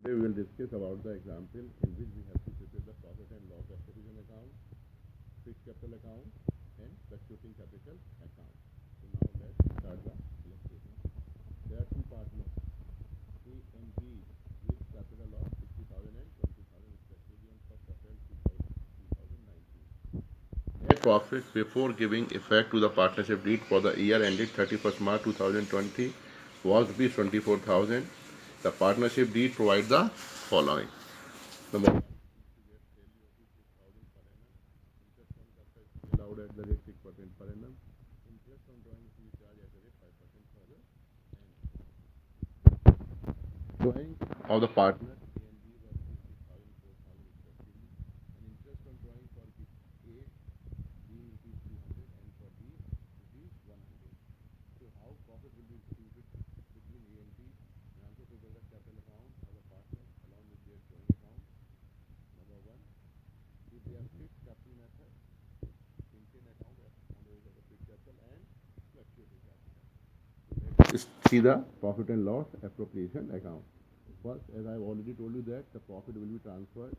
Today we will discuss about the example in which we have to prepare the profit and loss of provision account, fixed capital account, and fluctuating capital account. So now let's start the illustration. There are two partners, A and B, with capital of 60,000 and 20,000 respectively on 1st April 2019. Net profit before giving effect to the partnership deed for the year ended 31st March 2020 was rupees 24,000. The partnership deed provides the following. Number one, interest on capital is allowed at the rate 6% per annum. Interest on drawing is to be charged at the rate 5% per annum. Drawing of the partner A and B were 6,000, 4,000 respectively. And interest on drawing for A being rupees 200 and for B rupees 100. So how profit will be distributed between A and B? And also prepare the capital account of the partners along with their joint account. Number one, if they are fixed capital method, maintain account on the basis of the fixed capital and fluctuating capital. Let's see the profit and loss appropriation account. First, as I have already told you that the profit will be transferred.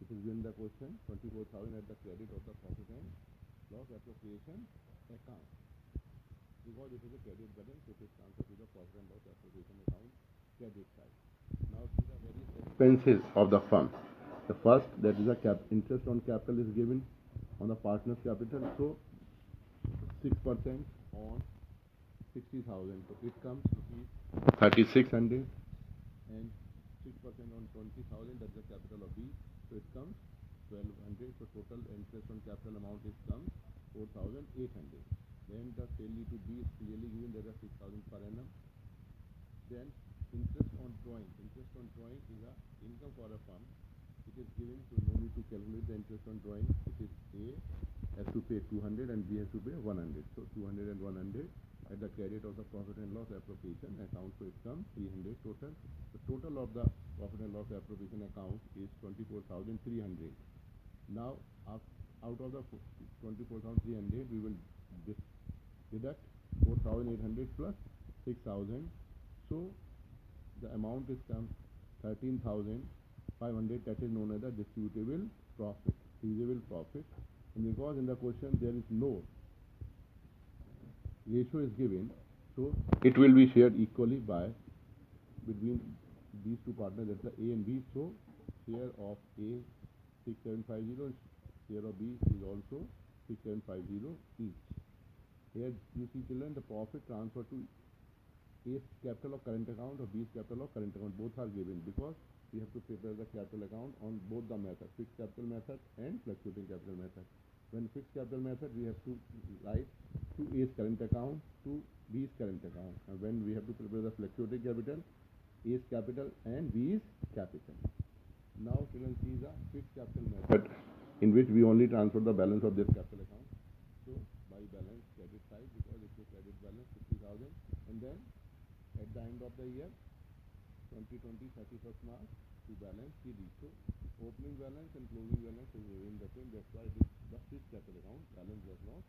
It is in the question 24,000 at the credit of the profit and loss appropriation account. Because it is a credit balance, it is transferred to the profit and loss appropriation account credit side. Now see the various expenses of the firm. The first, that is the interest on capital is given on the partner's capital. So 6% on 60,000. So it comes rupees 3,600 and 6% on 20,000. That's the capital of B. So it comes 1,200. So total interest on capital amount is comes 4,800. Then the salary to B is clearly given. That is 6,000 per annum. Then interest on drawing. Interest on drawing is a income for a firm. It is given, so no need to calculate the interest on drawing. It is A has to pay 200 and B has to pay 100. So 200 and 100 at the credit of the profit and loss appropriation account. So it comes 300 total. The total of the profit and loss appropriation account is 24,300. Now out of the 24,300 we will deduct 4,800 plus 6,000. So the amount is come 13,500. That is known as the distributable profit, feasible profit. And because in the question there is no ratio is given, so it will be shared equally by between these two partners, that's the A and B. So share of A 6,750, share of B is also 6,750 each. Here you see children, the profit transfer to A's capital of current account or B's capital of current account, both are given because we have to prepare the capital account on both the methods, fixed capital method and fluctuating capital method. When fixed capital method, we have to write to A's current account to B's current account, and when we have to prepare the fluctuating capital, A's capital and B's capital. Now children, see the fixed capital method in which we only transfer the balance of this capital account. So by balance credit side, because it's a credit balance 50,000, and then at the end of the year 2020 31st March to balance CD. So opening balance and closing balance is remain the same. That's why it is the fixed capital account balance does not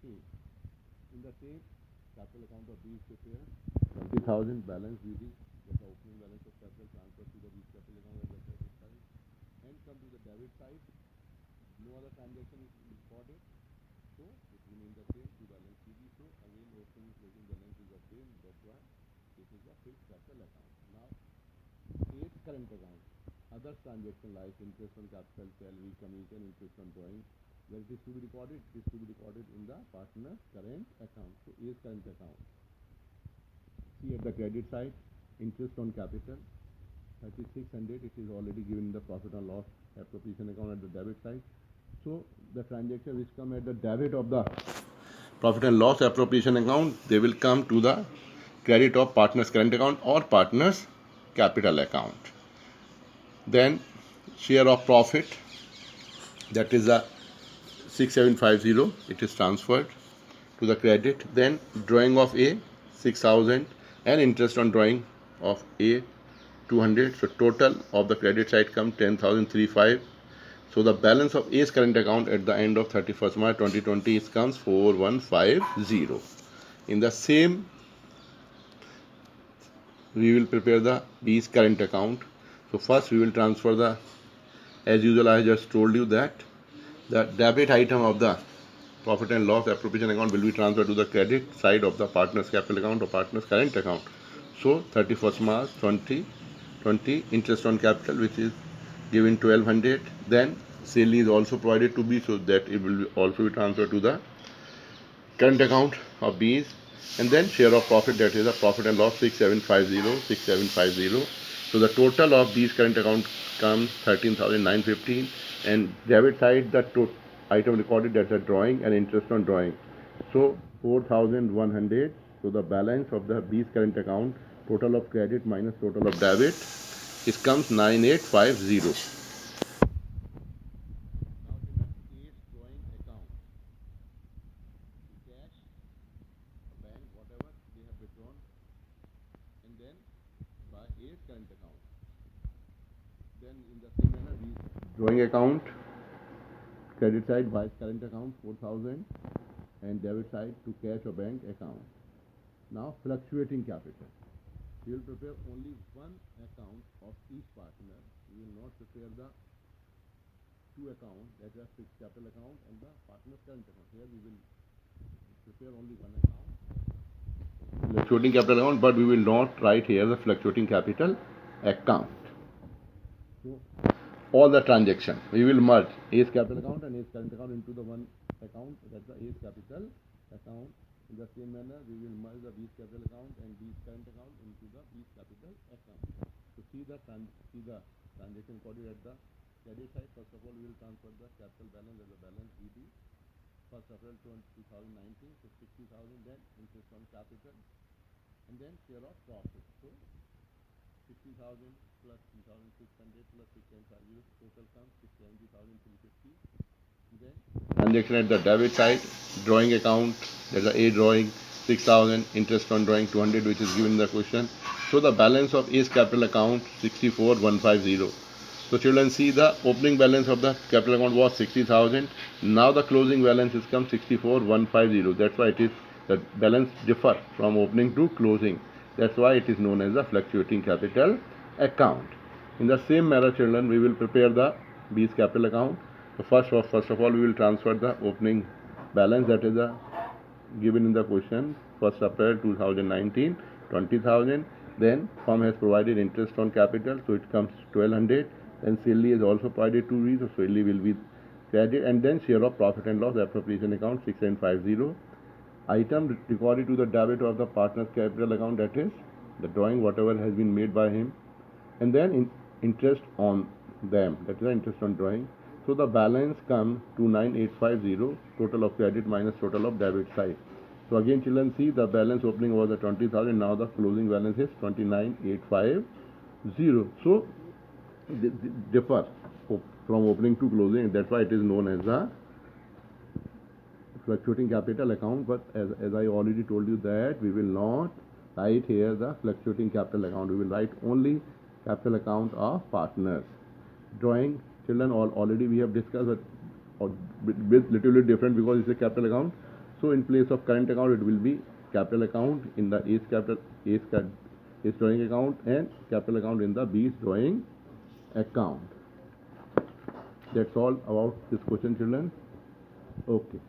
change. In the same capital account of B is prepared 20,000 balance BD. That's the opening balance of capital transferred to the B capital account at the credit side. And come to the debit side. No other transaction is recorded. So it remains the same to balance CD. So again opening closing balance is the same. That's why this is the fixed capital account. Now, A's current account. Other transaction like interest on capital, salary, commission, interest on drawing. Where it is to be recorded? It is to be recorded in the partner's current account. So A's current account. See at the credit side, interest on capital, 3,600. It is already given in the profit and loss appropriation account at the debit side. So the transaction which come at the debit of the profit and loss appropriation account, they will come to the credit of partner's current account or partner's capital account. Then share of profit, that is a 6,750. It is transferred to the credit. Then drawing of A 6,000 and interest on drawing of A 200. So total of the credit side comes 10,035. So the balance of A's current account at the end of 31st March 2020 comes 4,150. In the same, we will prepare the B's current account. So first we will transfer the, as usual I just told you that the debit item of the profit and loss appropriation account will be transferred to the credit side of the partner's capital account or partner's current account. So 31st March 2020 interest on capital which is given 1200, then sale is also provided to B, so that it will also be transferred to the current account of B's, and then share of profit, that is the profit and loss 6750. So the total of these current account comes 13,915, and debit side the item recorded, that's a drawing and interest on drawing, so 4,100. So the balance of the B's current account, total of credit minus total of debit, it comes 9850. And then by A's current account. Then in the same manner, we drawing account, credit side by current account 4,000, and debit side to cash or bank account. Now fluctuating capital. We will prepare only one account of each partner. We will not prepare the two accounts, that is fixed capital account and the partner's current account. Here we will prepare only one account, fluctuating capital account, but we will not write here the fluctuating capital account. So all the transaction we will merge A's capital account and A's current account into the one account, that's the A's capital account. In the same manner, we will merge the B's capital account and B's current account into the B's capital account. So see the transaction recorded at the credit side. First of all, we will transfer the capital balance as a balance BD. 1st April 2019, so 60,000, then interest on capital, and then share of profit. So 60,000 plus 3,600 plus 6,750, total comes 670,350. Then transaction at the debit side, drawing account, there's a drawing 6,000, interest on drawing 200, which is given in the question. So the balance of A's capital account 64,150. So children, see the opening balance of the capital account was 60,000. Now the closing balance is come 64,150. That's why it is the balance differ from opening to closing. That's why it is known as the fluctuating capital account. In the same manner, children, we will prepare the B's capital account. So first of all, we will transfer the opening balance, that is given in the question, 1st April 2019, 20,000. Then firm has provided interest on capital, so it comes 1,200. Then SALary is also provided to B, so SALary will be credit, and then share of profit and loss appropriation account 6750. Item recorded to the debit of the partner's capital account, that is the drawing whatever has been made by him, and then interest on them, that is the interest on drawing. So the balance comes to 9850, total of credit minus total of debit side. So again, children, see the balance opening was at 20,000. Now the closing balance is 29,850. So differ from opening to closing. That's why it is known as the fluctuating capital account. But as I already told you that we will not write here the fluctuating capital account. We will write only capital account of partners. Drawing, children, already we have discussed, but with little bit different because it's a capital account. So in place of current account, it will be capital account in the A's drawing account and capital account in the B's drawing account. That's all about this question, children. Okay.